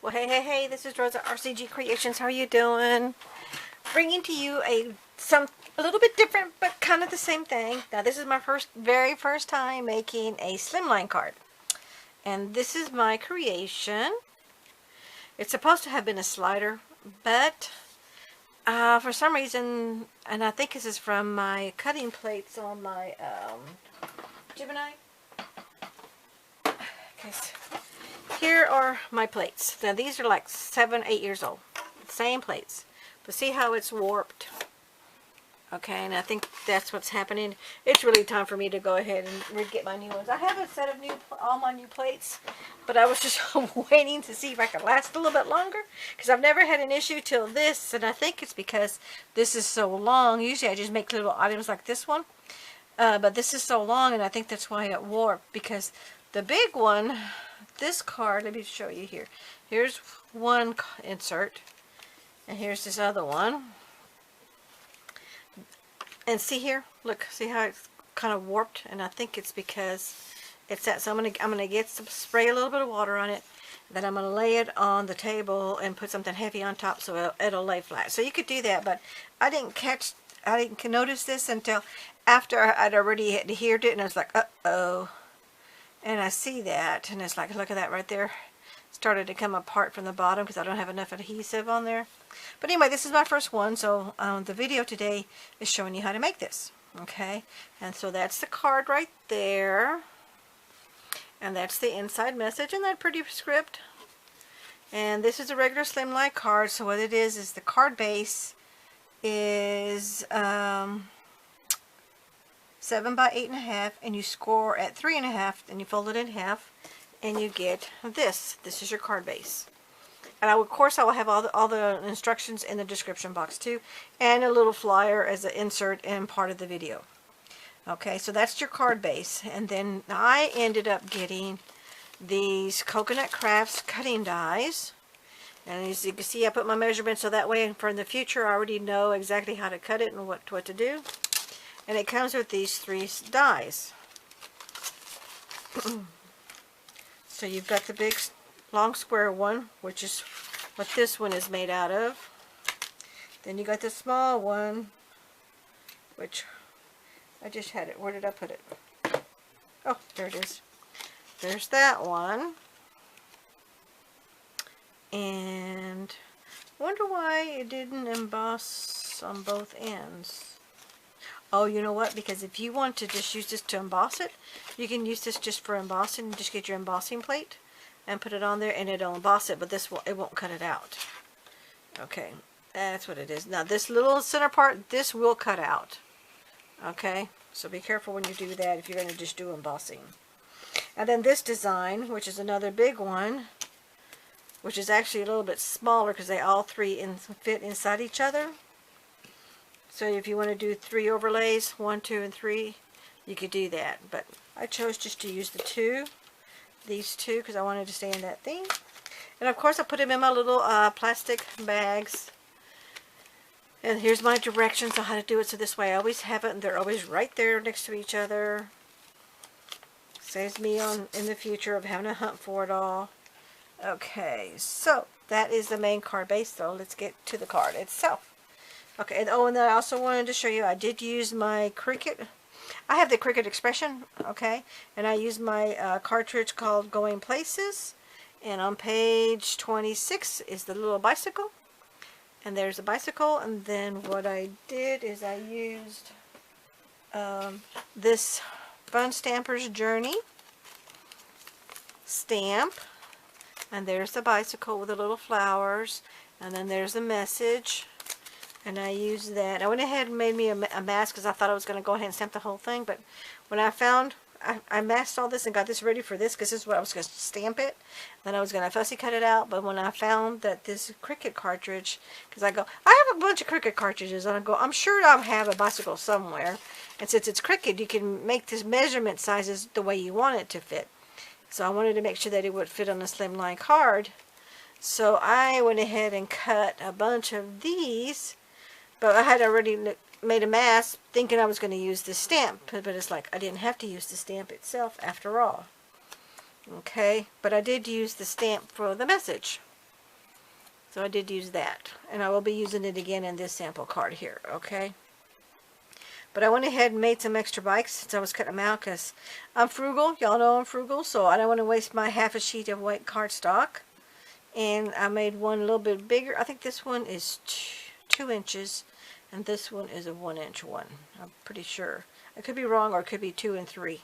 Well, hey, this is Rosa, RCG Creations. How are you doing? Bringing to you a little bit different, but kind of the same thing. Now, this is my very first time making a Slimeline card. And this is my creation. It's supposed to have been a slider, but for some reason, and I think this is from my cutting plates on my Gemini. Okay, so here are my plates. Now these are like 7, 8 years old. Same plates. But see how it's warped? Okay, and I think that's what's happening. It's really time for me to go ahead and get my new ones. I have a set of all my new plates, but I was just waiting to see if I could last a little bit longer, because I've never had an issue till this, and I think it's because this is so long. Usually I just make little items like this one, but this is so long, and I think that's why it warped, because the big one, this card, let me show you here. Here's one insert, and here's this other one. And see here, look, see how it's kind of warped, and I think it's because it's that. So I'm gonna get spray a little bit of water on it, then I'm gonna lay it on the table and put something heavy on top so it'll lay flat. So you could do that, but I didn't notice this until after I'd already adhered it, and I was like, uh-oh. And I see that, and it's like, look at that right there. Started to come apart from the bottom because I don't have enough adhesive on there. But anyway, this is my first one, so the video today is showing you how to make this. Okay, and so that's the card right there, and that's the inside message and that pretty script. And this is a regular Slimeline card. So what it is the card base is 7 by 8.5, and you score at 3.5, and you fold it in half, and you get this. This is your card base. And of course I will have all the instructions in the description box too, and a little flyer as an insert in part of the video. Okay, so that's your card base. And then I ended up getting these Coconut Crafts cutting dies. And as you can see, I put my measurements so that way for in the future I already know exactly how to cut it and what to do. And it comes with these 3 dies. So you've got the big long square one, which is what this one is made out of. Then you got the small one, which I just had it. Where did I put it? Oh, there it is. There's that one. And I wonder why it didn't emboss on both ends. Oh, you know what? Because if you want to just use this to emboss it, you can use this just for embossing. Just get your embossing plate and put it on there, and it'll emboss it, but it won't cut it out. Okay, that's what it is. Now this little center part, this will cut out. Okay, so be careful when you do that if you're going to just do embossing. And then this design, which is another big one, which is actually a little bit smaller because they all 3 fit inside each other. So if you want to do 3 overlays, 1, 2, and 3, you could do that. But I chose just to use these 2, because I wanted to stay in that theme. And of course I put them in my little plastic bags. And here's my directions on how to do it. So this way I always have it, and they're always right there next to each other. Saves me in the future of having to hunt for it all. Okay, so that is the main card base. So let's get to the card itself. Okay, and then I also wanted to show you, I did use my Cricut. I have the Cricut Expression, okay, and I use my cartridge called Going Places, and on page 26 is the little bicycle, and there's a bicycle. And then what I did is I used this Fun Stamper's Journey stamp, and there's the bicycle with the little flowers, and then there's the message. And I used that. I went ahead and made me a mask because I thought I was going to go ahead and stamp the whole thing. But when I found, I masked all this and got this ready for this because this is what I was going to stamp it. Then I was going to fussy cut it out. But when I found that this Cricut cartridge, because I have a bunch of Cricut cartridges. And I go, I'm sure I'll have a bicycle somewhere. And since it's Cricut, you can make this measurement sizes the way you want it to fit. So I wanted to make sure that it would fit on a Slimeline card. So I went ahead and cut a bunch of these. But I had already made a mask thinking I was going to use the stamp. But it's like I didn't have to use the stamp itself after all. Okay, but I did use the stamp for the message. So I did use that. And I will be using it again in this sample card here, okay? But I went ahead and made some extra bikes since I was cutting them out because I'm frugal. Y'all know I'm frugal, so I don't want to waste my half a sheet of white cardstock. And I made one a little bit bigger. I think this one is 2 inches, and this one is a 1-inch one. I'm pretty sure. I could be wrong, or it could be 2 and 3.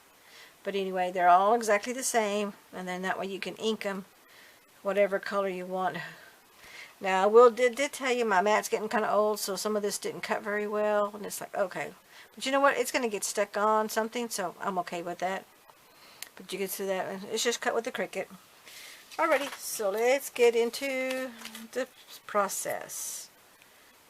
But anyway, they're all exactly the same, and then that way you can ink them whatever color you want. Now, I did tell you my mat's getting kind of old, so some of this didn't cut very well, and it's like, okay. But you know what? It's going to get stuck on something, so I'm okay with that. But you can see that. It's just cut with the Cricut. Alrighty, so let's get into the process.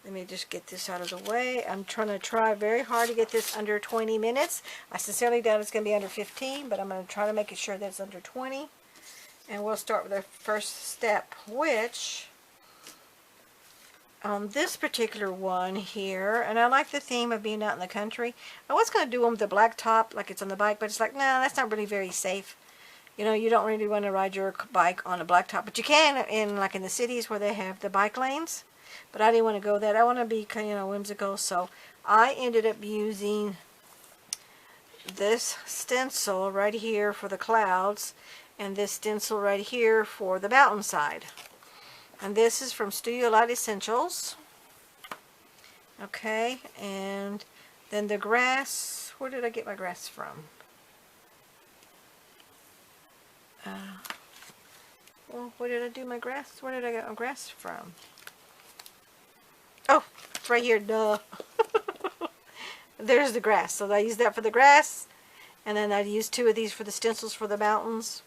Let me just get this out of the way. I'm trying to try very hard to get this under 20 minutes. I sincerely doubt it's going to be under 15, but I'm going to try to make it sure that it's under 20. And we'll start with our first step, which on this particular one here, and I like the theme of being out in the country. I was going to do them with the black top like it's on the bike, but it's like, no, that's not really very safe. You know, you don't really want to ride your bike on a blacktop, but you can in like in the cities where they have the bike lanes. But I didn't want to go that. I want to be kind of whimsical, so I ended up using this stencil right here for the clouds, and this stencil right here for the mountainside. And this is from Studio Light Essentials. Okay, and then the grass. Where did I get my grass from? Well, where did I do my grass? Where did I get my grass from? Oh, it's right here, duh. There's the grass. So I used that for the grass. And then I used 2 of these for the stencils for the mountains.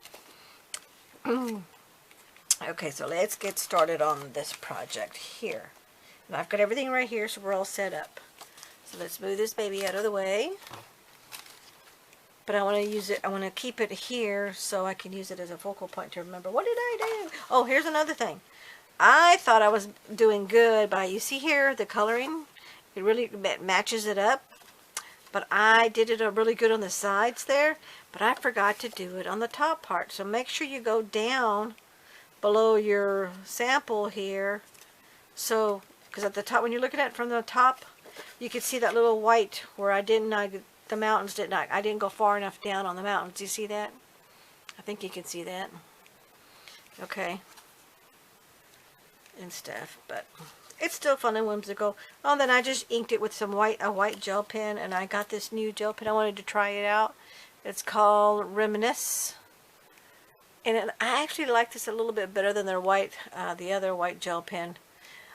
Okay, so let's get started on this project here. And I've got everything right here, so we're all set up. So let's move this baby out of the way. But I want to use it, I want to keep it here so I can use it as a focal point to remember. What did I do? Oh, here's another thing. I thought I was doing good, but you see here, the coloring, it really matches it up. But I did it really good on the sides there, but I forgot to do it on the top part. So make sure you go down below your sample here. So, because at the top, when you're looking at it from the top, you can see that little white where the mountains didn't, I didn't go far enough down on the mountains. Do you see that? I think you can see that. Okay. And stuff, but it's still fun and whimsical. Oh, and then I just inked it with some a white gel pen, and I got this new gel pen. I wanted to try it out. It's called Reminisce. And I actually like this a little bit better than their the other white gel pen.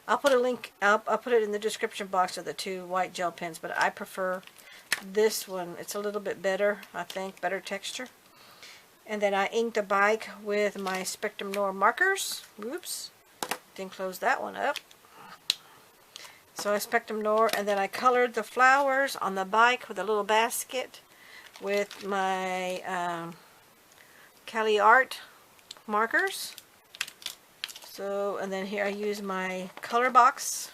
I'll put a link, I'll put it in the description box of the 2 white gel pens, but I prefer this one. It's a little bit better, I think, better texture. And then I inked the bike with my Spectrum Noir markers. Whoops, didn't close that one up. So I Spectrum Noir, and then I colored the flowers on the bike with a little basket with my Cali Art markers. So, and then here I use my color box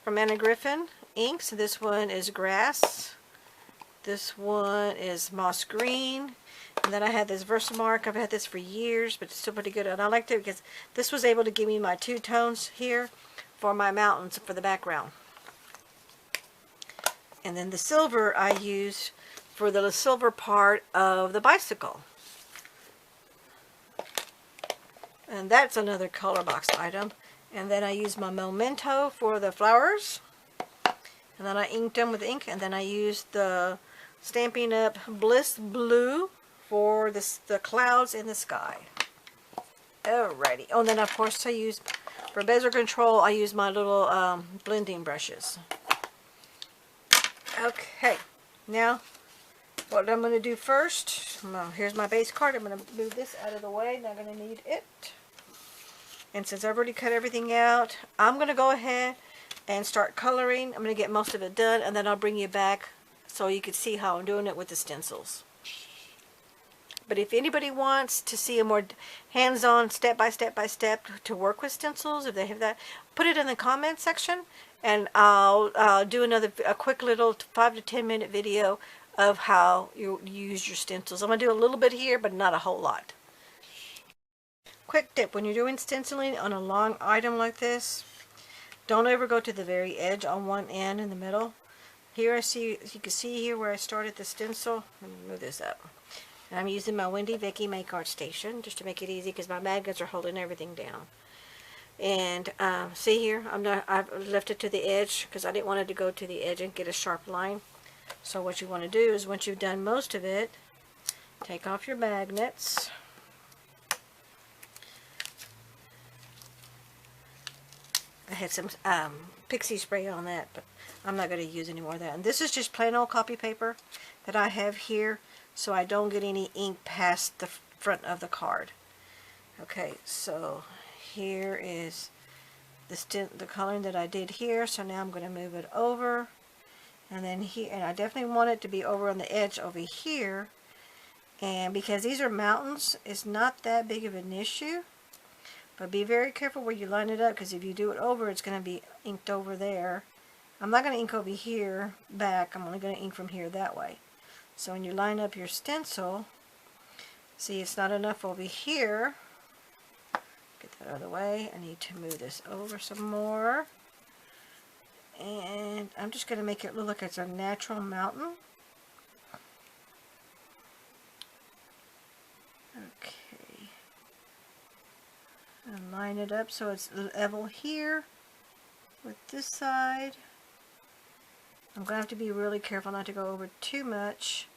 from Anna Griffin inks. This one is grass. This one is moss green. And then I had this Versamark. I've had this for years, but it's still pretty good. And I liked it because this was able to give me my 2 tones here for my mountains for the background. And then the silver I used for the silver part of the bicycle. And that's another color box item. And then I used my Memento for the flowers. And then I inked them with ink. And then I used the Stampin' Up! Bliss Blue for the clouds in the sky. Alrighty. Oh, and then of course I used, for bezier control, I use my little blending brushes. Okay. Now, what I'm going to do first, here's my base card. I'm going to move this out of the way. Not going to need it. And since I've already cut everything out, I'm going to go ahead and start coloring. I'm going to get most of it done, and then I'll bring you back so you can see how I'm doing it with the stencils. But if anybody wants to see a more hands-on, step-by-step to work with stencils, if they have that, put it in the comment section, and I'll do a quick little 5 to 10 minute video of how you use your stencils. I'm going to do a little bit here, but not a whole lot. quick tip, when you're doing stenciling on a long item like this, don't ever go to the very edge on one end in the middle. Here I see, you can see here where I started the stencil. Let me move this up. And I'm using my Wendy Vicky Make Art Station just to make it easy because my magnets are holding everything down. And see here, I've left it to the edge because I didn't want it to go to the edge and get a sharp line. So what you want to do is once you've done most of it, take off your magnets. I had some pixie spray on that, but I'm not going to use any more of that. And this is just plain old copy paper that I have here, so I don't get any ink past the front of the card. Okay, so here is the coloring that I did here. So now I'm going to move it over, and then here, and I definitely want it to be over on the edge over here. And because these are mountains, it's not that big of an issue. But be very careful where you line it up, because if you do it over, it's going to be inked over there. I'm not going to ink over here back. I'm only going to ink from here that way. So when you line up your stencil, see it's not enough over here. Get that out of the way. I need to move this over some more. And I'm just going to make it look like it's a natural mountain. Okay. And line it up so it's level here with this side. I'm going to have to be really careful not to go over too much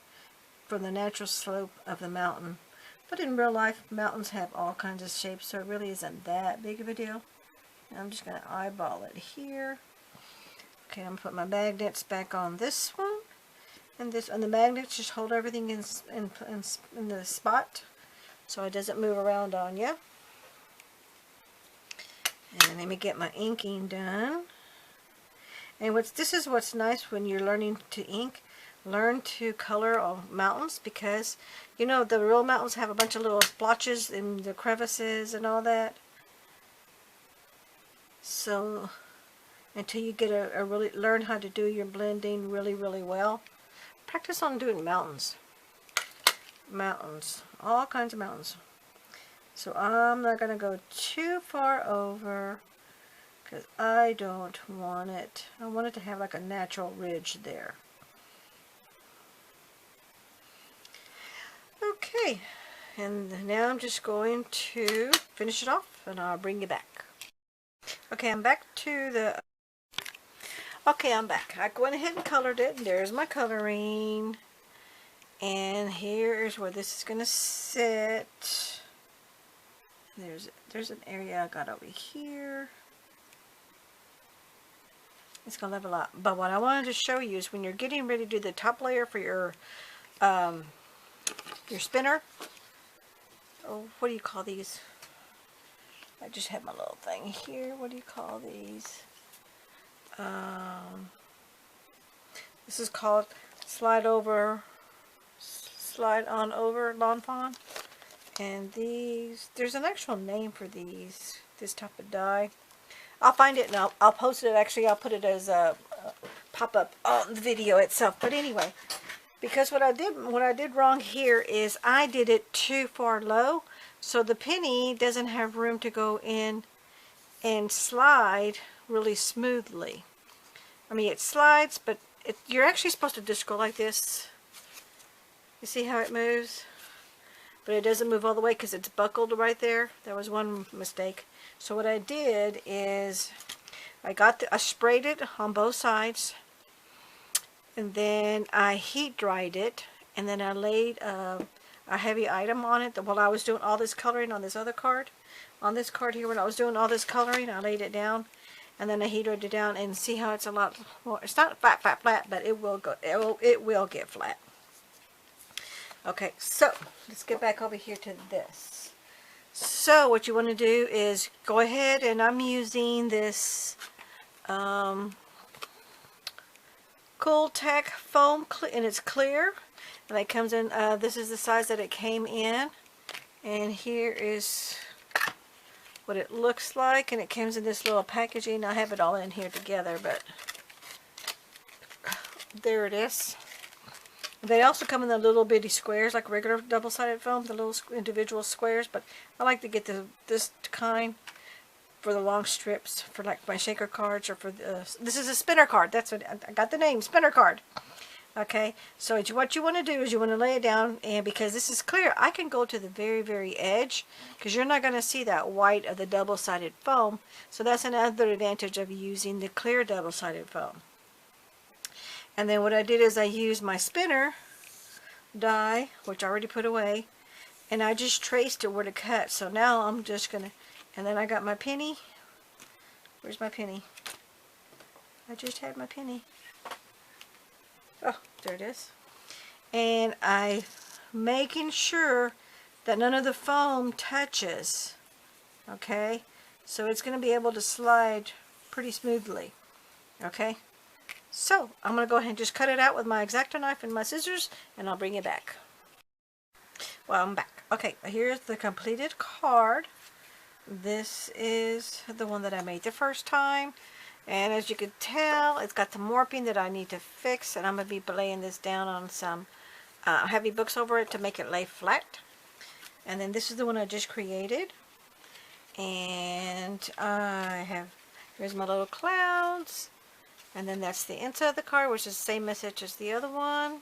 from the natural slope of the mountain. But in real life, mountains have all kinds of shapes, so it really isn't that big of a deal. And I'm just going to eyeball it here. Okay, I'm going to put my magnets back on this one. And the magnets just hold everything in the spot, so it doesn't move around on you. And let me get my inking done. And this is what's nice when you're learning to ink. Learn to color all mountains, because you know the real mountains have a bunch of little splotches in the crevices and all that. So until you get really learn how to do your blending really well, practice on doing mountains. Mountains, all kinds of mountains. So I'm not going to go too far over, because I don't want it. I want it to have like a natural ridge there. Okay, and now I'm just going to finish it off, and I'll bring you back. Okay, I'm back to the... Okay, I'm back. I went ahead and colored it, and there's my coloring. And here is where this is going to sit. There's an area I got over here. It's going to level up. But what I wanted to show you is when you're getting ready to do the top layer for your spinner. Oh, what do you call these? I just have my little thing here. What do you call these? This is called slide on over lawn fawn. And these, there's an actual name for these, this type of die. I'll find it and I'll post it. Actually, I'll put it as a pop-up on the video itself. But anyway, because what I did wrong here is I did it too far low, so the penny doesn't have room to go in and slide really smoothly. I mean, it slides, but you're actually supposed to just go like this. You see how it moves? But it doesn't move all the way because it's buckled right there. That was one mistake. So what I did is I sprayed it on both sides, and then I heat dried it, and then I laid a heavy item on it. While I was doing all this coloring on this other card, on this card here, when I was doing all this coloring, I laid it down, and then I heat dried it down, and see how it's a lot more. It's not flat, but it will go. It will get flat. Okay, so let's get back over here to this. So what you want to do is go ahead, and I'm using this Cool Tack foam, and it's clear, and it comes in, this is the size that it came in, and here is what it looks like, and it comes in this little packaging. I have it all in here together, but there it is. They also come in the little bitty squares like regular double-sided foam, the little individual squares, but I like to get this kind for the long strips, for like my shaker cards, or for this is a spinner card. That's what I got the name, spinner card. Okay, so what you want to do is you want to lay it down, and because this is clear, I can go to the very, very edge, because you're not going to see that white of the double-sided foam. So that's another advantage of using the clear double-sided foam. And then what I did is I used my spinner die, which I already put away, and I just traced it where to cut. So now I'm just going to, and then I got my penny. Where's my penny? I just had my penny. Oh, there it is. And I'm making sure that none of the foam touches. Okay? So it's going to be able to slide pretty smoothly. Okay? So I'm going to go ahead and just cut it out with my X-Acto knife and my scissors, and I'll bring it back. Well, I'm back. Okay, here's the completed card. This is the one that I made the first time. And as you can tell, it's got some warping that I need to fix, and I'm going to be laying this down on some heavy books over it to make it lay flat. And then this is the one I just created. And here's my little clouds. And then that's the inside of the card, which is the same message as the other one.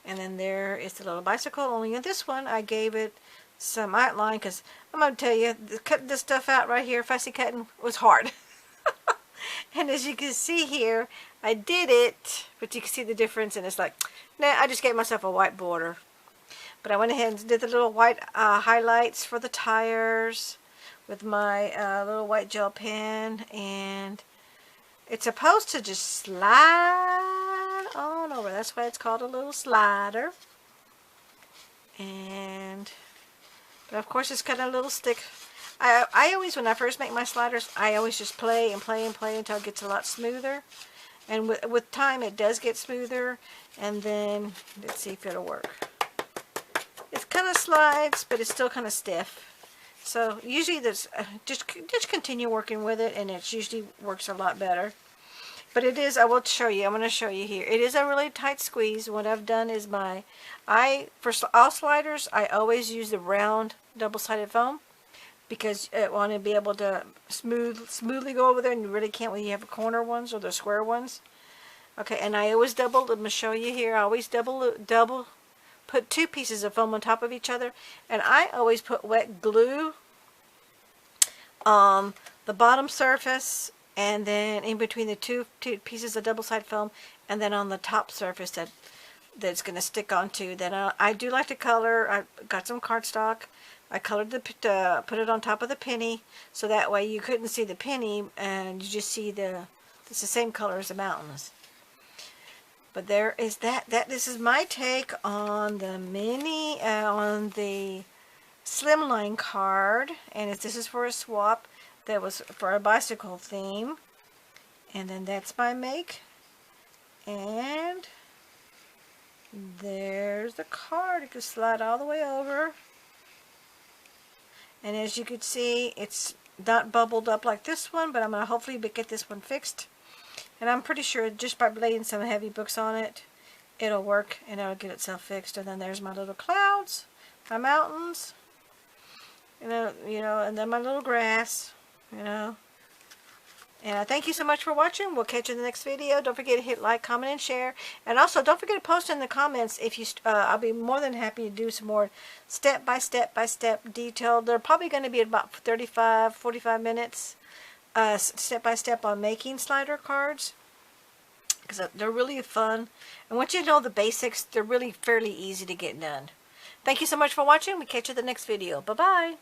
And then there is the little bicycle. Only in this one, I gave it some outline, because I'm going to tell you, cutting this stuff out right here, fussy cutting, was hard. And as you can see here, I did it, but you can see the difference, and it's like, nah, I just gave myself a white border. But I went ahead and did the little white highlights for the tires with my little white gel pen, and it's supposed to just slide on over. That's why it's called a little slider. But of course it's got a little stick. I always, when I first make my sliders, I always just play and play and play until it gets a lot smoother. And with time it does get smoother. And then, let's see if it'll work. It kind of slides, but it's still kind of stiff. So usually there's, just continue working with it, and it usually works a lot better. But it is, I will show you, I'm going to show you here. It is a really tight squeeze. What I've done is for all sliders, I always use the round double-sided foam, because I want to be able to smoothly go over there, and you really can't when you have corner ones or the square ones. Okay, and I always double, I'm going to show you here, I always double put 2 pieces of foam on top of each other, and I always put wet glue on the bottom surface, and then in between the two pieces of double-sided foam, and then on the top surface that's going to stick onto. Then I do like to color. I got some cardstock. I colored put it on top of the penny, so that way you couldn't see the penny, and you just see it's the same color as the mountains. But there is this is my take on the on the Slimeline card, and this is for a swap that was for a bicycle theme. And then that's my make, and there's the card. It can slide all the way over, and as you can see, it's not bubbled up like this one, but I'm going to hopefully get this one fixed. And I'm pretty sure just by laying some heavy books on it, it'll work, and it'll get itself fixed. And then there's my little clouds, my mountains, you know, and then my little grass, you know. And I thank you so much for watching. We'll catch you in the next video. Don't forget to hit like, comment, and share. And also, don't forget to post in the comments if you. I'll be more than happy to do some more step by step detailed. They're probably going to be about 45 minutes, step by step on making slider cards, because they're really fun. And once you know the basics, they're really fairly easy to get done. Thank you so much for watching. We'll catch you in the next video. Bye bye.